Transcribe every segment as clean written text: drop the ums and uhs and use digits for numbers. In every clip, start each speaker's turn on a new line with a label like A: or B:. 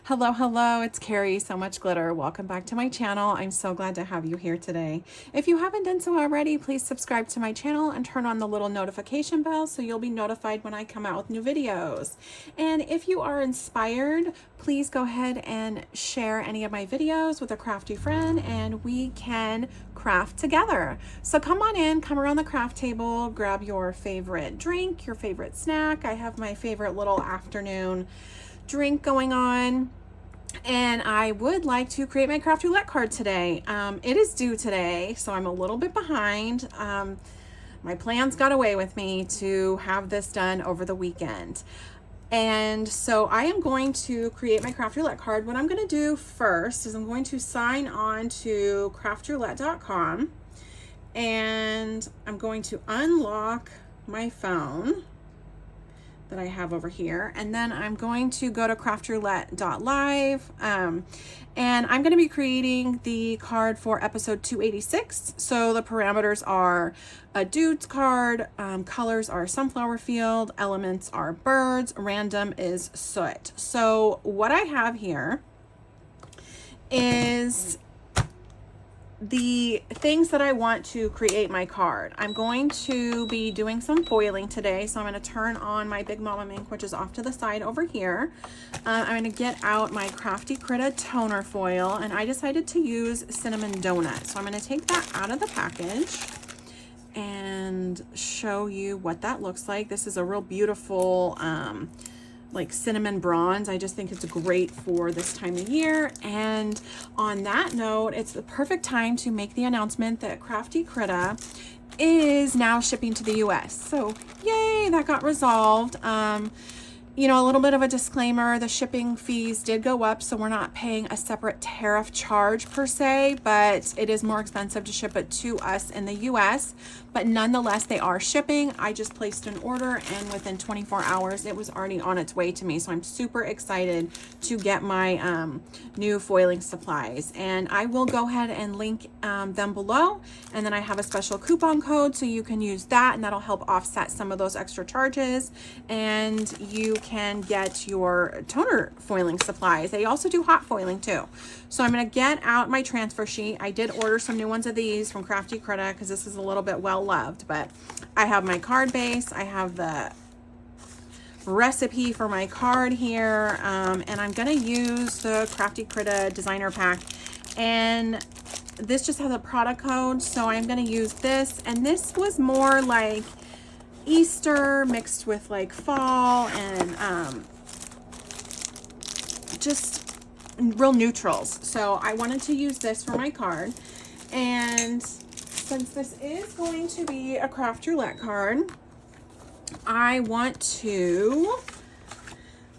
A: Hello, hello, it's Carrie, So Much Glitter. Welcome back to my channel. I'm so glad to have you here today. If you haven't done so already, please subscribe to my channel and turn on the little notification bell so you'll be notified when I come out with new videos. And if you are inspired, please go ahead and share any of my videos with a crafty friend and we can craft together. So come on in, come around the craft table, grab your favorite drink, your favorite snack. I have my favorite little afternoon drink going on. And I would like to create my craft roulette card today. It is due today, so I'm a little bit behind. My plans got away with me to have this done over the weekend. And so I am going to create my craft roulette card. What I'm going to do first is I'm going to sign on to craftroulette.com and I'm going to unlock my phone that I have over here, and then I'm going to go to craftroulette.live and I'm going to be creating the card for episode 286. So the parameters are a dude's card, colors are sunflower field, elements are birds, random is soot. So what I have here is the things that I want to create my card. I'm going to be doing some foiling today, so I'm going to turn on my Big Mama ink, which is off to the side over here. I'm going to get out my Crafty Critta toner foil, and I decided to use Cinnamon Donut. So I'm going to take that out of the package and show you what that looks like. This is a real beautiful like cinnamon bronze. I just think it's great for this time of year. And on that note, it's the perfect time to make the announcement that Crafty Critta is now shipping to the US. So yay, that got resolved. You know, a little bit of a disclaimer, the shipping fees did go up, so we're not paying a separate tariff charge per se, but it is more expensive to ship it to us in the US, but nonetheless, they are shipping. I just placed an order and within 24 hours, it was already on its way to me. So I'm super excited to get my new foiling supplies, and I will go ahead and link them below. And then I have a special coupon code, so you can use that, and that'll help offset some of those extra charges. And you can get your toner foiling supplies. They also do hot foiling too. So I'm going to get out my transfer sheet. I did order some new ones of these from Crafty Critta because this is a little bit well loved, but I have my card base. I have the recipe for my card here, and I'm going to use the Crafty Critta designer pack, and this just has a product code, so I'm going to use this. And this was more like Easter mixed with like fall and just real neutrals. So I wanted to use this for my card. And since this is going to be a craft roulette card, I want to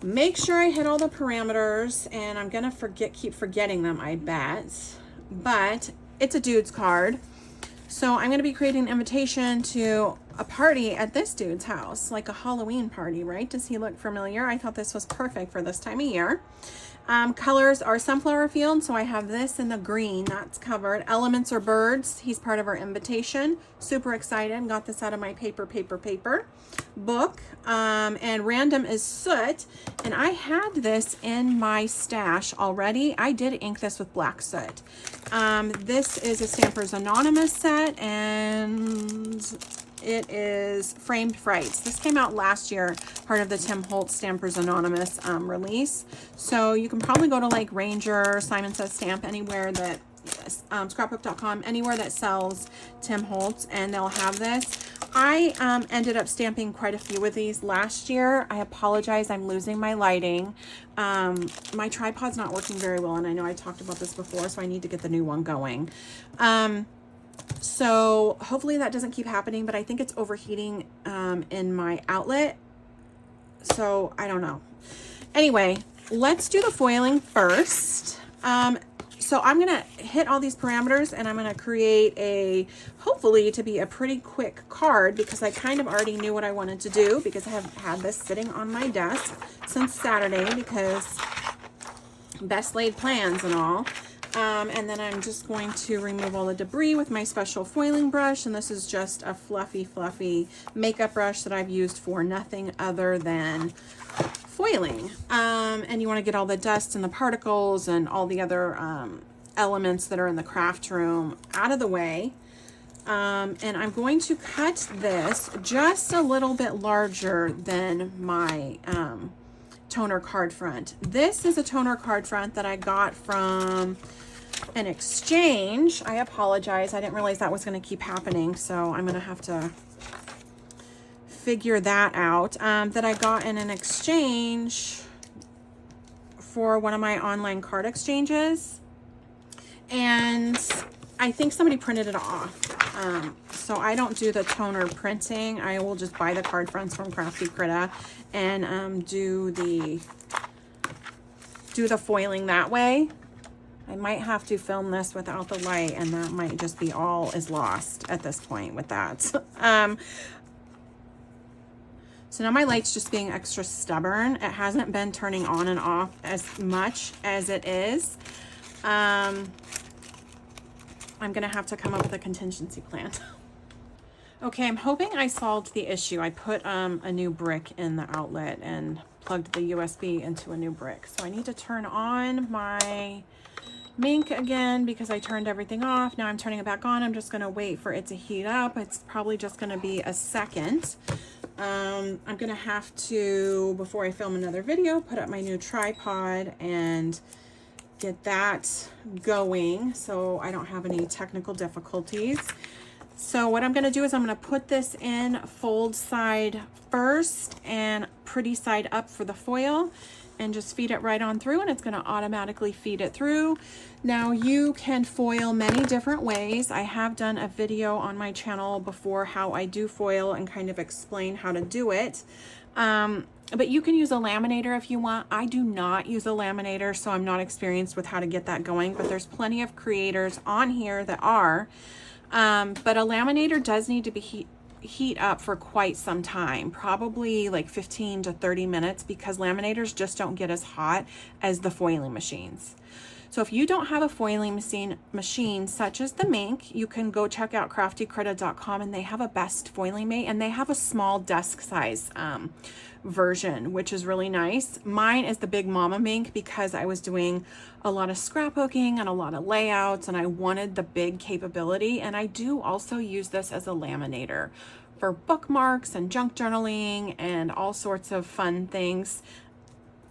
A: make sure I hit all the parameters, and I'm gonna keep forgetting them, I bet, but it's a dude's card. So I'm going to be creating an invitation to a party at this dude's house, like a Halloween party, right? Does he look familiar? I thought this was perfect for this time of year. Colors are sunflower field, so I have this in the green, that's covered. Elements are birds. He's part of our invitation. Super excited. Got this out of my paper book. And random is soot. And I had this in my stash already. I did ink this with black soot. This is a Stampers Anonymous set, and it is Framed Frights. This came out last year, part of the Tim Holtz Stampers Anonymous release. So you can probably go to like Ranger, Simon Says Stamp, anywhere that, scrapbook.com, anywhere that sells Tim Holtz, and they'll have this. I ended up stamping quite a few of these last year. I apologize, I'm losing my lighting. My tripod's not working very well, and I know I talked about this before, so I need to get the new one going. So hopefully that doesn't keep happening, but I think it's overheating in my outlet. So I don't know. Anyway, let's do the foiling first. So I'm going to hit all these parameters, and I'm going to create hopefully to be a pretty quick card, because I kind of already knew what I wanted to do, because I have had this sitting on my desk since Saturday, because best laid plans and all. And then I'm just going to remove all the debris with my special foiling brush. And this is just a fluffy makeup brush that I've used for nothing other than foiling. And you want to get all the dust and the particles and all the other elements that are in the craft room out of the way. And I'm going to cut this just a little bit larger than my toner card front. This is a toner card front that I got from an exchange. I apologize. I didn't realize that was going to keep happening. So I'm going to have to figure that out. That I got in an exchange for one of my online card exchanges. And I think somebody printed it off. So I don't do the toner printing. I will just buy the card fronts from Crafty Critta and do the foiling that way. I might have to film this without the light, and that might just be all is lost at this point with that. So now my light's just being extra stubborn. It hasn't been turning on and off as much as it is. I'm gonna have to come up with a contingency plan. Okay, I'm hoping I solved the issue. I put a new brick in the outlet and plugged the USB into a new brick. So I need to turn on my Mink again because I turned everything off. Now I'm turning it back on. I'm just gonna wait for it to heat up. It's probably just gonna be a second. I'm gonna have to, before I film another video, put up my new tripod and get that going so I don't have any technical difficulties. So what I'm going to do is I'm going to put this in fold side first and pretty side up for the foil and just feed it right on through, and it's going to automatically feed it through. Now you can foil many different ways. I have done a video on my channel before how I do foil and kind of explain how to do it. But you can use a laminator if you want. I do not use a laminator, so I'm not experienced with how to get that going, but there's plenty of creators on here that are. But a laminator does need to be heat up for quite some time, probably like 15 to 30 minutes, because laminators just don't get as hot as the foiling machines. So if you don't have a foiling machine such as the Mink, you can go check out craftycritta.com, and they have a best foiling mate, and they have a small desk size version, which is really nice. Mine is the Big Mama Mink because I was doing a lot of scrapbooking and a lot of layouts, and I wanted the big capability. And I do also use this as a laminator for bookmarks and junk journaling and all sorts of fun things,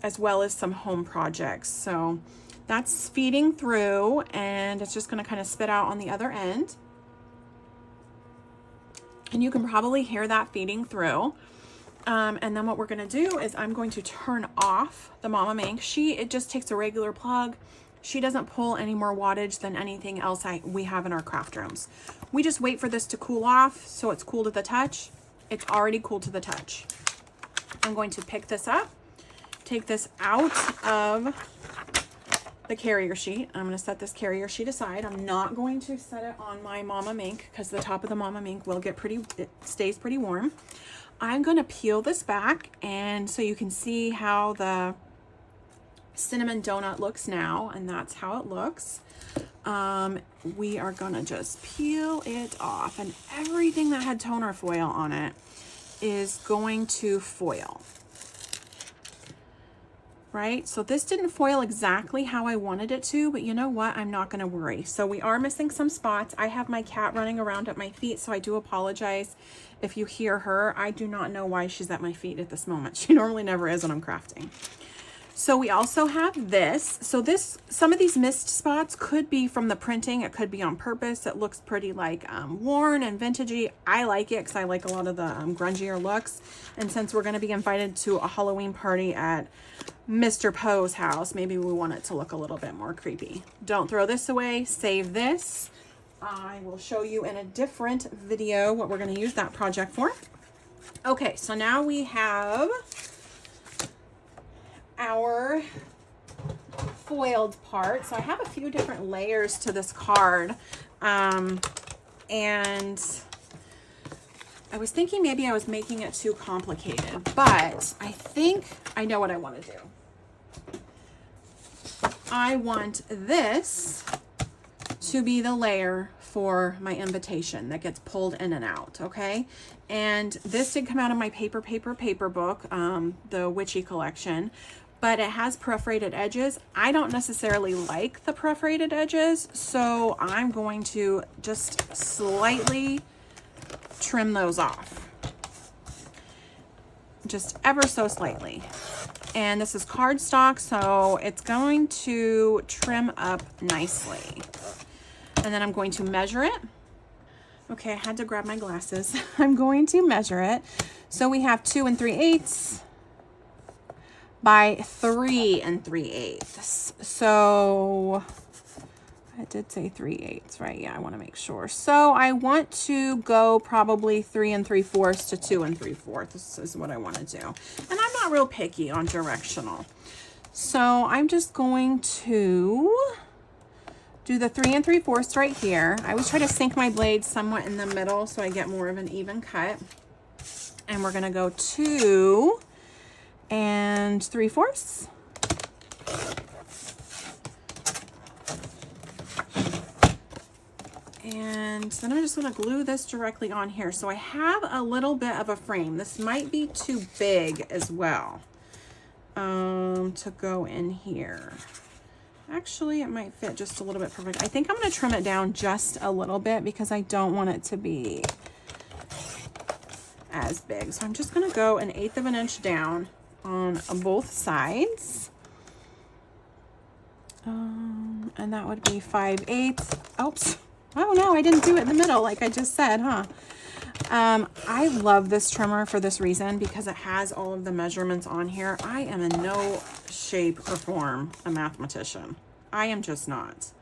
A: as well as some home projects. So that's feeding through, and it's just going to kind of spit out on the other end. And you can probably hear that feeding through. And then what we're going to do is I'm going to turn off the Mama Mink. It just takes a regular plug. She doesn't pull any more wattage than anything else we have in our craft rooms. We just wait for this to cool off so it's cool to the touch. It's already cool to the touch. I'm going to pick this up, take this out of the carrier sheet. I'm going to set this carrier sheet aside. I'm not going to set it on my Mama Mink because the top of the Mama Mink will get it stays pretty warm. I'm going to peel this back, and so you can see how the cinnamon donut looks now, and that's how it looks. We are going to just peel it off, and everything that had toner foil on it is going to foil. Right? So this didn't foil exactly how I wanted it to, but you know what? I'm not going to worry. So we are missing some spots. I have my cat running around at my feet, so I do apologize if you hear her. I do not know why she's at my feet at this moment. She normally never is when I'm crafting. So we also have this. So some of these missed spots could be from the printing. It could be on purpose. It looks pretty like worn and vintagey. I like it because I like a lot of the grungier looks. And since we're going to be invited to a Halloween party at Mr. Poe's house, maybe we want it to look a little bit more creepy. Don't throw this away. Save this. I will show you in a different video what we're going to use that project for. Okay, so now we have our foiled part. So I have a few different layers to this card, and I was thinking maybe I was making it too complicated, but I think I know what I want to do. I want this to be the layer for my invitation that gets pulled in and out, okay? And this did come out of my paper book, the Witchy collection, but it has perforated edges. I don't necessarily like the perforated edges, so I'm going to just slightly trim those off. Just ever so slightly. And this is cardstock, so it's going to trim up nicely. And then I'm going to measure it. Okay, I had to grab my glasses. I'm going to measure it. So we have 2 3/8 by 3 3/8. So I did say 3/8, right? Yeah, I want to make sure. So I want to go probably 3 3/4 to 2 3/4. This is what I want to do. And I'm not real picky on directional. So I'm just going to do the 3 3/4 right here. I always try to sink my blades somewhat in the middle so I get more of an even cut. And we're going to go 2 3/4. And then I'm just going to glue this directly on here. So I have a little bit of a frame. This might be too big as well to go in here. Actually, it might fit just a little bit perfect. I think I'm going to trim it down just a little bit because I don't want it to be as big. So I'm just going to go 1/8 of an inch down on both sides. And that would be 5/8. Oops. Oh no, I didn't do it in the middle like I just said, huh? I love this trimmer for this reason, because it has all of the measurements on here. I am in no shape or form a mathematician. I am just not.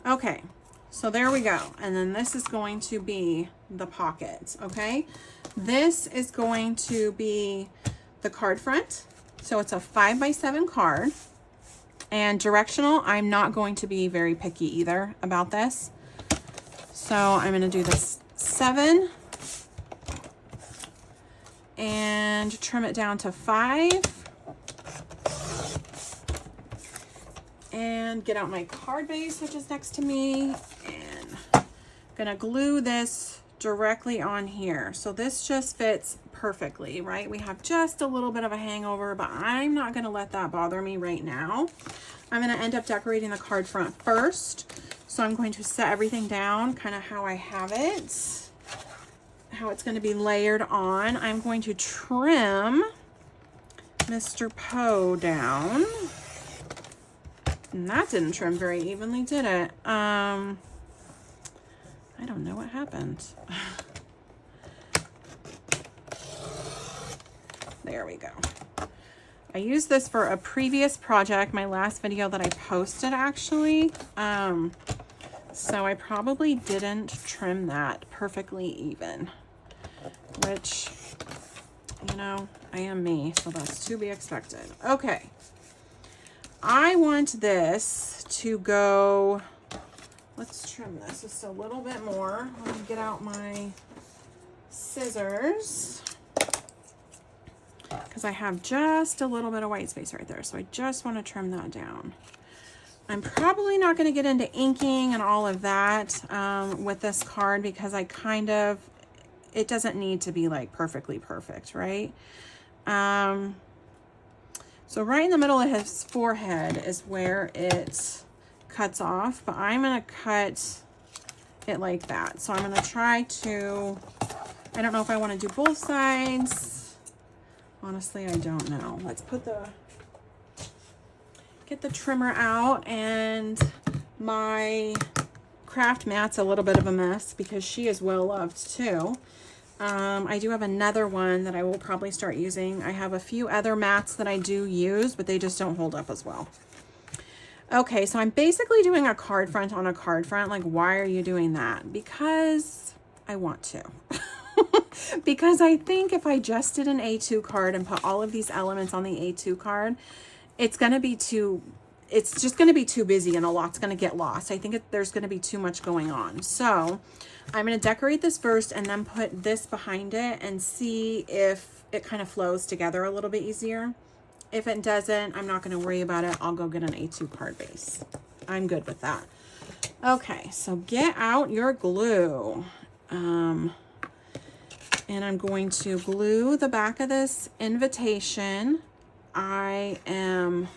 A: Okay, so there we go. And then this is going to be the pocket, okay? This is going to be the card front. So it's a 5x7 card. And directional, I'm not going to be very picky either about this. So I'm going to do this 7 and trim it down to 5 and get out my card base, which is next to me, and I'm going to glue this directly on here. So this just fits perfectly, right? We have just a little bit of a hangover, but I'm not going to let that bother me right now. I'm going to end up decorating the card front first. So I'm going to set everything down kind of how I have it, how it's going to be layered on. I'm going to trim Mr. Poe down. And that didn't trim very evenly, did it? I don't know what happened. There we go. I used this for a previous project, my last video that I posted actually. So I probably didn't trim that perfectly even, which, you know, I am me, so that's to be expected. Okay. I want this to go, let's trim this just a little bit more. Let me get out my scissors, because I have just a little bit of white space right there. So I just want to trim that down. I'm probably not going to get into inking and all of that with this card, because I kind of, it doesn't need to be like perfectly perfect, right? So right in the middle of his forehead is where it cuts off, but I'm going to cut it like that. So I'm going to try to, I don't know if I want to do both sides. Honestly, I don't know. Let's put get the trimmer out, and my craft mat's a little bit of a mess because she is well loved too. I do have another one that I will probably start using. I have a few other mats that I do use, but they just don't hold up as well. Okay, so I'm basically doing a card front on a card front. Like, why are you doing that? Because I want to. Because I think if I just did an A2 card and put all of these elements on the A2 card, it's going to be it's just going to be too busy and a lot's going to get lost. I think there's going to be too much going on. So I'm going to decorate this first and then put this behind it and see if it kind of flows together a little bit easier. If it doesn't, I'm not going to worry about it. I'll go get an A2 card base. I'm good with that. Okay, so get out your glue. And I'm going to glue the back of this invitation. I am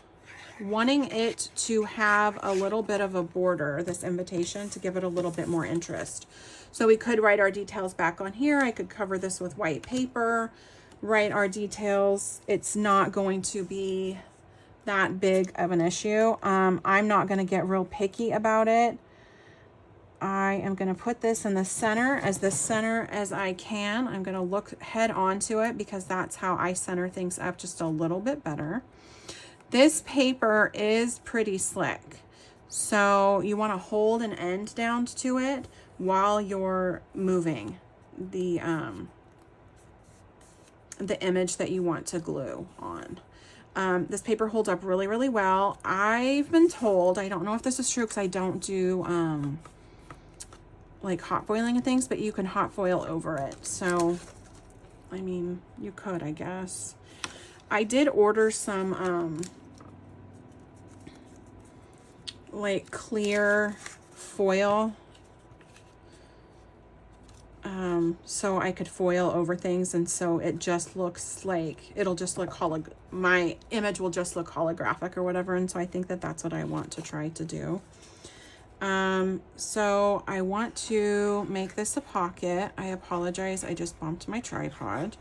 A: wanting it to have a little bit of a border, this invitation, to give it a little bit more interest. So we could write our details back on here. I could cover this with white paper, write our details. It's not going to be that big of an issue. I'm not going to get real picky about it. I am going to put this in the center as I can. I'm going to look head on to it because that's how I center things up just a little bit better. This paper is pretty slick, so you want to hold an end down to it while you're moving the image that you want to glue on. This paper holds up really, really well. I've been told, I don't know if this is true because I don't do like hot foiling and things, but you can hot foil over it. So, I mean, you could, I guess. I did order some like clear foil so I could foil over things, and so it just looks like it'll just look my image will just look holographic or whatever, and so I think that that's what I want to try to do. So I want to make this a pocket. I apologize, I just bumped my tripod.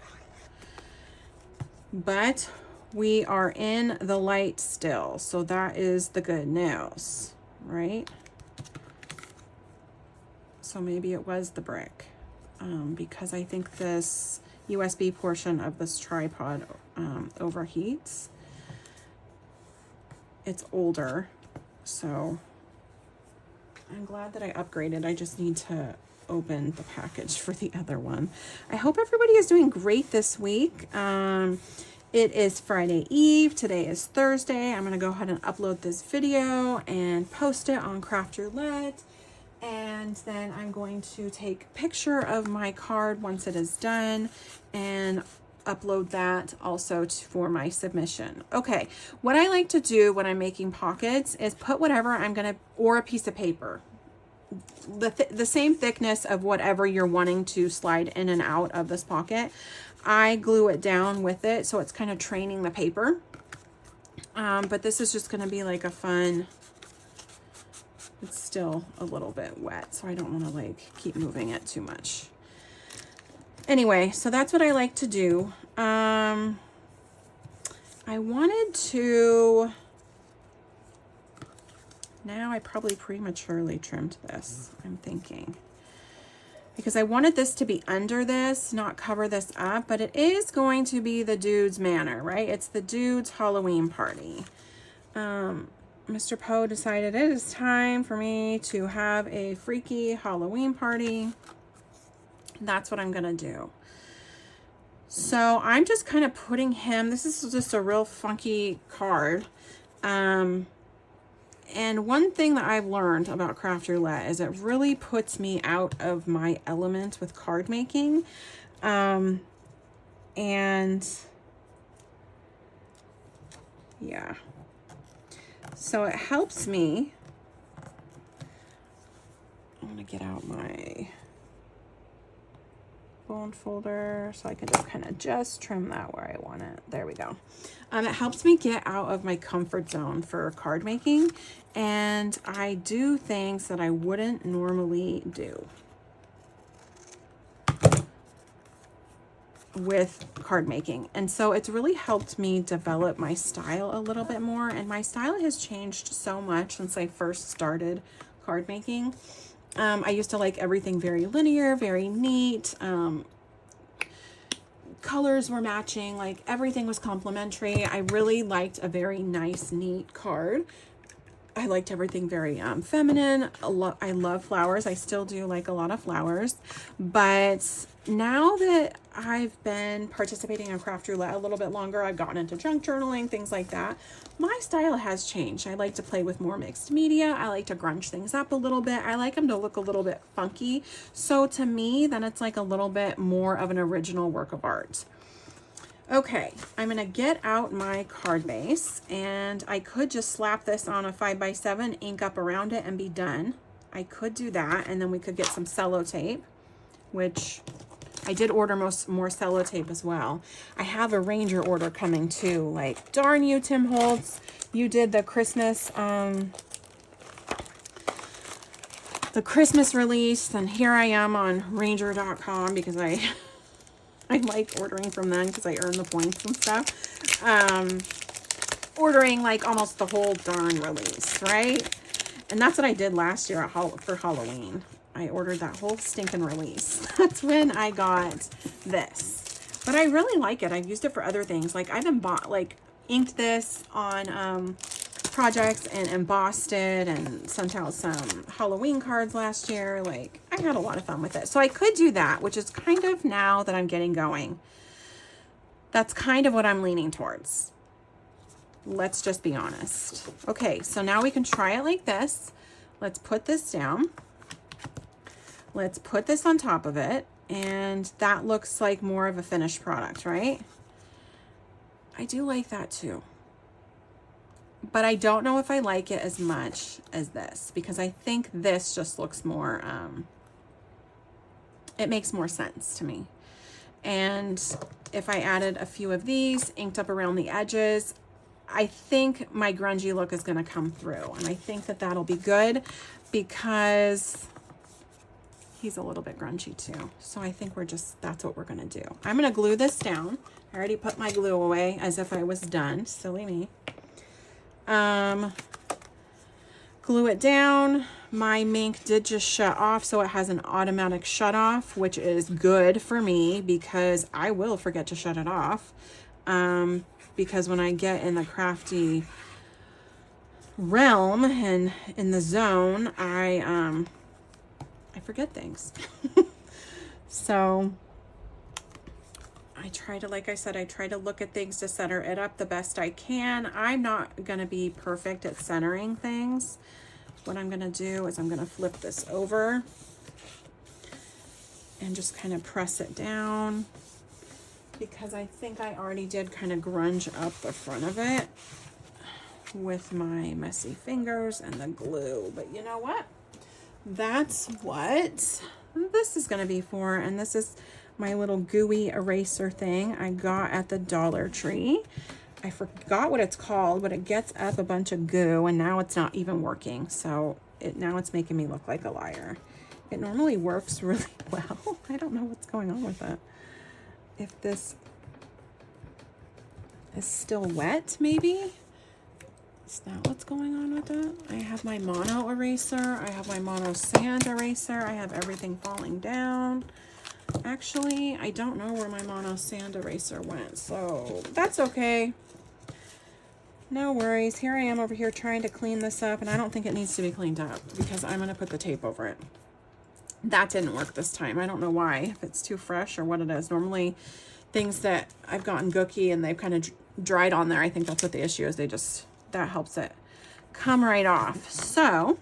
A: But we are in the light still, so that is the good news, right? So maybe it was the brick, because I think this USB portion of this tripod overheats. It's older, so I'm glad that I upgraded. I just need to open the package for the other one. I hope everybody is doing great this week. It is Friday Eve. Today is Thursday. I'm going to go ahead and upload this video and post it on Craft Roulette. And then I'm going to take a picture of my card once it is done and upload that also for my submission. Okay, what I like to do when I'm making pockets is put whatever I'm going to, or a piece of paper, the same thickness of whatever you're wanting to slide in and out of this pocket. I glue it down with it, so it's kind of training the paper. But this is just going to be like a fun, it's still a little bit wet, so I don't want to like keep moving it too much. Anyway, so that's what I like to do. I wanted to, now I probably prematurely trimmed this, I'm thinking. Because I wanted this to be under this, not cover this up, but it is going to be the dude's manor, right? It's the dude's Halloween party. Mr. Poe decided it is time for me to have a freaky Halloween party. That's what I'm gonna do. So I'm just kind of putting him, this is just a real funky card. And one thing that I've learned about Craft Roulette is it really puts me out of my element with card making. And yeah. So it helps me. I'm going to get out my bone folder so I can just kind of just trim that where I want it. There we go. It helps me get out of my comfort zone for card making, and I do things that I wouldn't normally do with card making. And so it's really helped me develop my style a little bit more, and my style has changed so much since I first started card making. I used to like everything very linear, very neat. Colors were matching, like everything was complementary. I really liked a very nice, neat card. I liked everything very feminine. I love flowers. I still do like a lot of flowers. But now that I've been participating in Craft Roulette a little bit longer, I've gotten into junk journaling, things like that. My style has changed. I like to play with more mixed media. I like to grunge things up a little bit. I like them to look a little bit funky. So to me, then it's like a little bit more of an original work of art. Okay, I'm going to get out my card base, and I could just slap this on a 5x7, ink up around it, and be done. I could do that, and then we could get some sellotape, which I did order more sellotape as well. I have a Ranger order coming too. Like, darn you, Tim Holtz. You did the Christmas release, and here I am on Ranger.com because I like ordering from them because I earn the points and stuff. Ordering like almost the whole darn release, right? And that's what I did last year for Halloween. I ordered that whole stinking release. That's when I got this. But I really like it. I've used it for other things. Like, I've inked this on projects and embossed it and sent out some Halloween cards last year. Like, I had a lot of fun with it. So I could do that, which is kind of, now that I'm getting going, that's kind of what I'm leaning towards. Let's just be honest. Okay, so now we can try it like this. Let's put this down. Let's put this on top of it. And that looks like more of a finished product, right? I do like that too. But I don't know if I like it as much as this, because I think this just looks more, it makes more sense to me. And if I added a few of these, inked up around the edges, I think my grungy look is going to come through. And I think that that'll be good because he's a little bit grungy too. So I think that's what we're going to do. I'm going to glue this down. I already put my glue away as if I was done. Silly me. Glue it down. My Mink did just shut off, so it has an automatic shut off, which is good for me because I will forget to shut it off. Because when I get in the crafty realm and in the zone, I forget things. So I try to, like I said, I try to look at things to center it up the best I can. I'm not going to be perfect at centering things. What I'm going to do is I'm going to flip this over and just kind of press it down, because I think I already did kind of grunge up the front of it with my messy fingers and the glue. But you know what? That's what this is going to be for. And this is my little gooey eraser thing I got at the Dollar Tree. I forgot what it's called, but it gets up a bunch of goo, and now it's not even working. So now it's making me look like a liar. It normally works really well. I don't know what's going on with it. If this is still wet, maybe? Is that what's going on with it? I have my mono eraser. I have my mono sand eraser. I have everything falling down. Actually, I don't know where my mono sand eraser went, so that's okay. No worries. Here I am over here trying to clean this up, and I don't think it needs to be cleaned up because I'm going to put the tape over it. That didn't work this time. I don't know why, if it's too fresh or what it is. Normally, things that I've gotten gooky and they've kind of dried on there, I think that's what the issue is. That helps it come right off. So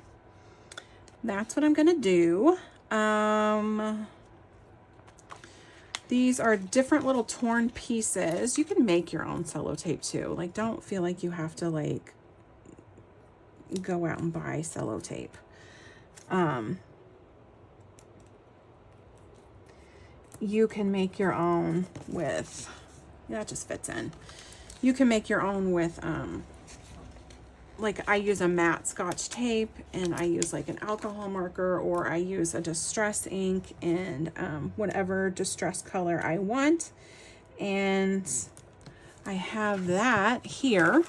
A: that's what I'm going to do. These are different little torn pieces. You can make your own sellotape too. Like, don't feel like you have to like go out and buy sellotape. You can make your own with, that just fits in. You can make your own with, like I use a matte Scotch tape, and I use like an alcohol marker, or I use a distress ink and whatever distress color I want. And I have that here,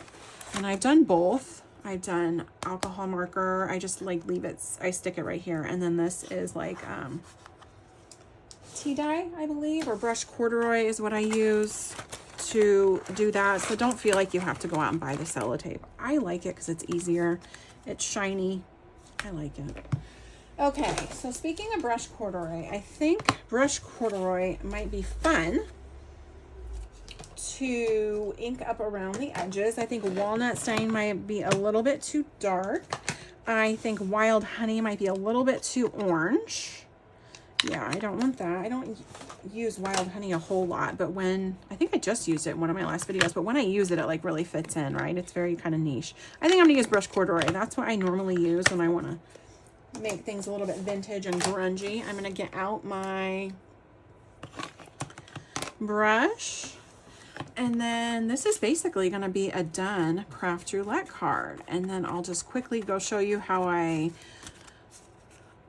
A: and I've done both. I've done alcohol marker. I just like leave it, I stick it right here. And then this is like tea dye, I believe, or brushed corduroy is what I use to do that. So don't feel like you have to go out and buy the sellotape. I like it because it's easier. It's shiny. I like it. Okay, so speaking of brushed corduroy, I think brushed corduroy might be fun to ink up around the edges. I think walnut stain might be a little bit too dark. I think wild honey might be a little bit too orange. Yeah, I don't want that. I don't use wild honey a whole lot, but I think I just used it in one of my last videos, but when I use it, it like really fits in, right? It's very kind of niche. I think I'm gonna use brushed corduroy. That's what I normally use when I want to make things a little bit vintage and grungy. I'm going to get out my brush. And then this is basically going to be a done craft roulette card. And then I'll just quickly go show you how I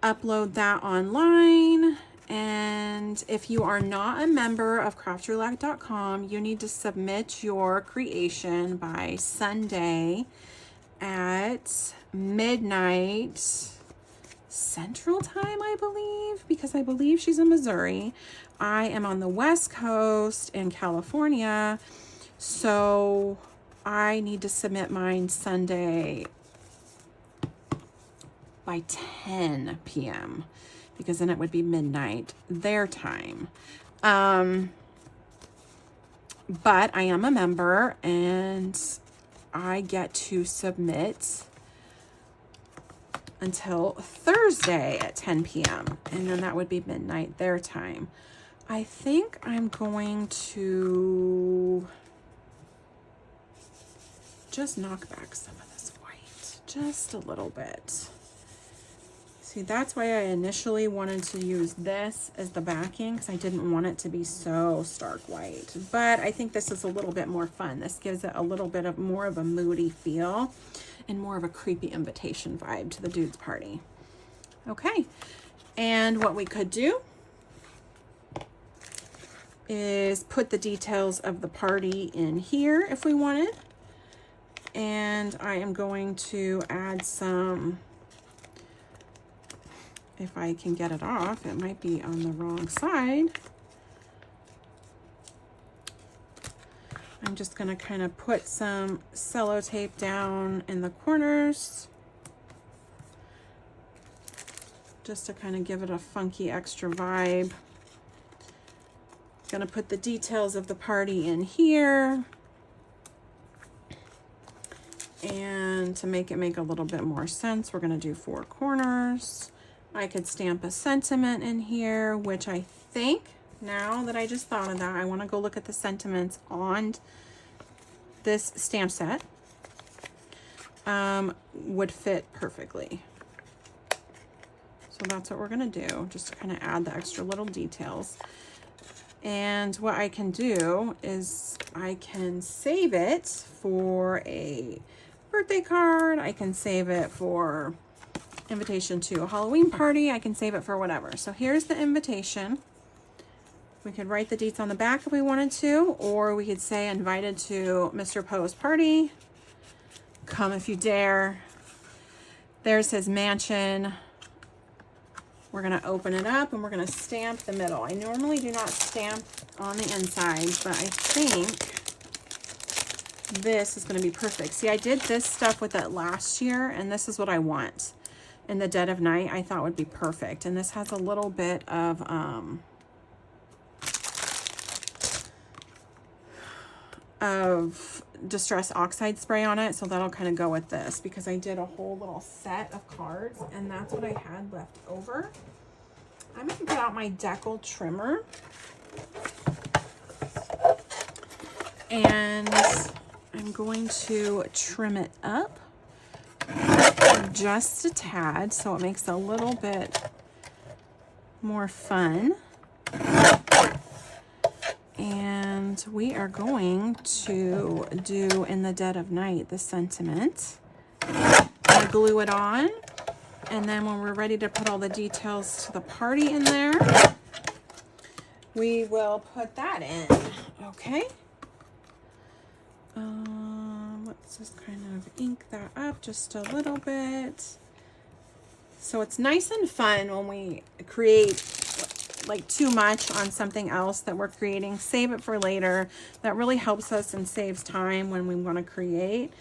A: upload that online. And if you are not a member of craftroulette.com, you need to submit your creation by Sunday at midnight Central Time, I believe, because I believe she's in Missouri. I am on the West Coast in California, so I need to submit mine Sunday by 10 p.m. because then it would be midnight their time. But I am a member and I get to submit until Thursday at 10 p.m. and then that would be midnight their time. I think I'm going to just knock back some of this white, just a little bit. See, that's why I initially wanted to use this as the backing, because I didn't want it to be so stark white. But I think this is a little bit more fun. This gives it a little bit of more of a moody feel and more of a creepy invitation vibe to the dude's party. Okay, and what we could do is put the details of the party in here if we wanted. And I am going to add some, if I can get it off, it might be on the wrong side. I'm just going to kind of put some sellotape down in the corners just to kind of give it a funky extra vibe. Going to put the details of the party in here. And to make it make a little bit more sense, we're going to do 4 corners. I could stamp a sentiment in here, which I think, now that I just thought of that, I want to go look at the sentiments on this stamp set. Would fit perfectly. So that's what we're going to do, just to kind of add the extra little details. And what I can do is I can save it for a birthday card. I can save it for invitation to a Halloween party. I can save it for whatever. So here's the invitation. We could write the dates on the back if we wanted to, or we could say invited to Mr. Poe's party. Come if you dare. There's his mansion. We're going to open it up and we're going to stamp the middle. I normally do not stamp on the inside, but I think this is going to be perfect. See, I did this stuff with it last year, and this is what I want. In the dead of night, I thought would be perfect. And this has a little bit of Distress Oxide spray on it, so that'll kind of go with this, because I did a whole little set of cards and that's what I had left over. I'm going to get out my decal trimmer and I'm going to trim it up just a tad so it makes it a little bit more fun. And we are going to do In the Dead of Night, the sentiment. I'm gonna glue it on, and then when we're ready to put all the details to the party in there, we will put that in. Okay. Let's just kind of ink that up just a little bit. So it's nice and fun when we create like too much on something else that we're creating. Save it for later. That really helps us and saves time when we want to create.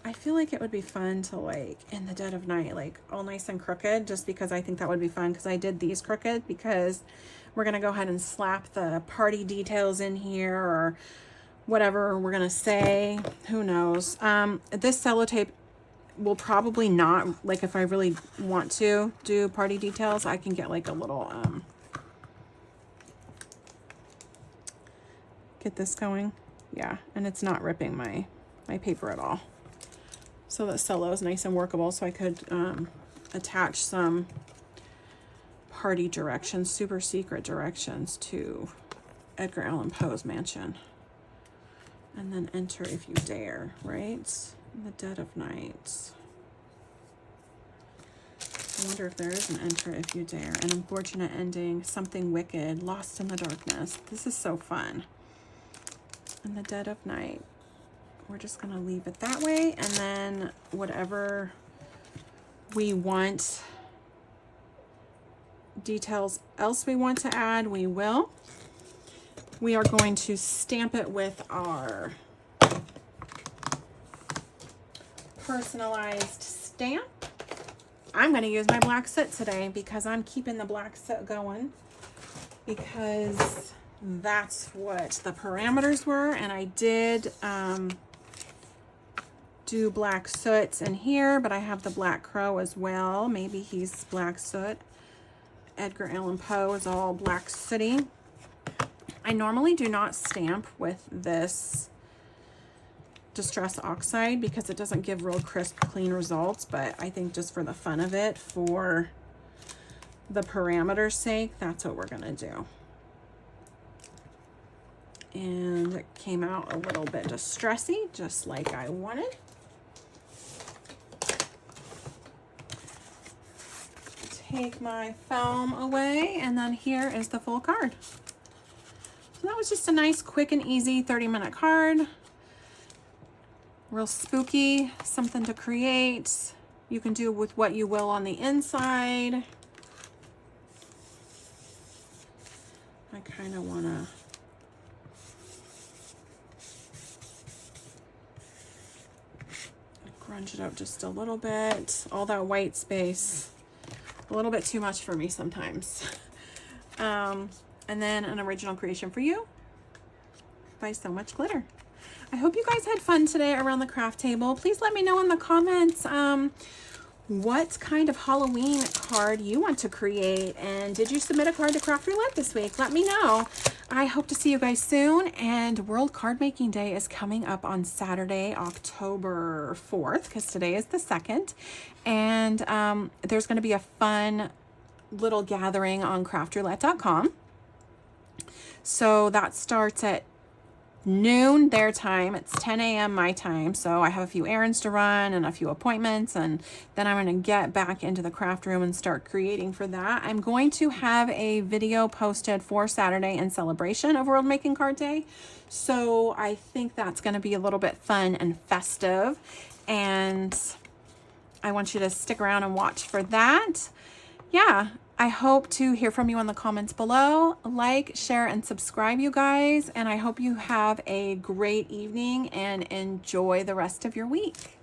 A: I feel like it would be fun to, like, in the dead of night, like all nice and crooked, just because I think that would be fun, because I did these crooked because we're going to go ahead and slap the party details in here or whatever we're going to say. Who knows? This sellotape will probably not, like, if I really want to do party details, I can get like a little, get this going. Yeah, and it's not ripping my paper at all. So that cello is nice and workable, so I could attach some party directions, super secret directions to Edgar Allan Poe's mansion. And then enter if you dare, right? In the dead of night. I wonder if there is an enter if you dare. An unfortunate ending, something wicked, lost in the darkness. This is so fun. In the dead of night. We're just gonna leave it that way, and then whatever we want, details else we want to add, we will. We are going to stamp it with our personalized stamp. I'm going to use my black soot today because I'm keeping the black soot going because that's what the parameters were. And I did do black soot in here, but I have the black crow as well. Maybe he's black soot. Edgar Allan Poe is all black sooty. I normally do not stamp with this Distress Oxide because it doesn't give real crisp, clean results, but I think just for the fun of it, for the parameters' sake, that's what we're gonna do. And it came out a little bit distressy, just like I wanted. Take my foam away, and then here is the full card. So that was just a nice, quick and easy 30-minute card. Real spooky, something to create. You can do with what you will on the inside. I kind of want to grunge it up just a little bit. All that white space, a little bit too much for me sometimes. And then an original creation for you by So Much Glitter. I hope you guys had fun today around the craft table. Please let me know in the comments what kind of Halloween card you want to create. And did you submit a card to Craft Roulette this week? Let me know. I hope to see you guys soon. And World Card Making Day is coming up on Saturday, October 4th, because today is the 2nd. And there's going to be a fun little gathering on craftroulette.com. So that starts at noon their time. It's 10 a.m. my time. So I have a few errands to run and a few appointments, and then I'm going to get back into the craft room and start creating for that. I'm going to have a video posted for Saturday in celebration of World Making Card Day. So I think that's going to be a little bit fun and festive, and I want you to stick around and watch for that. Yeah. I hope to hear from you in the comments below. Like, share, and subscribe, you guys. And I hope you have a great evening and enjoy the rest of your week.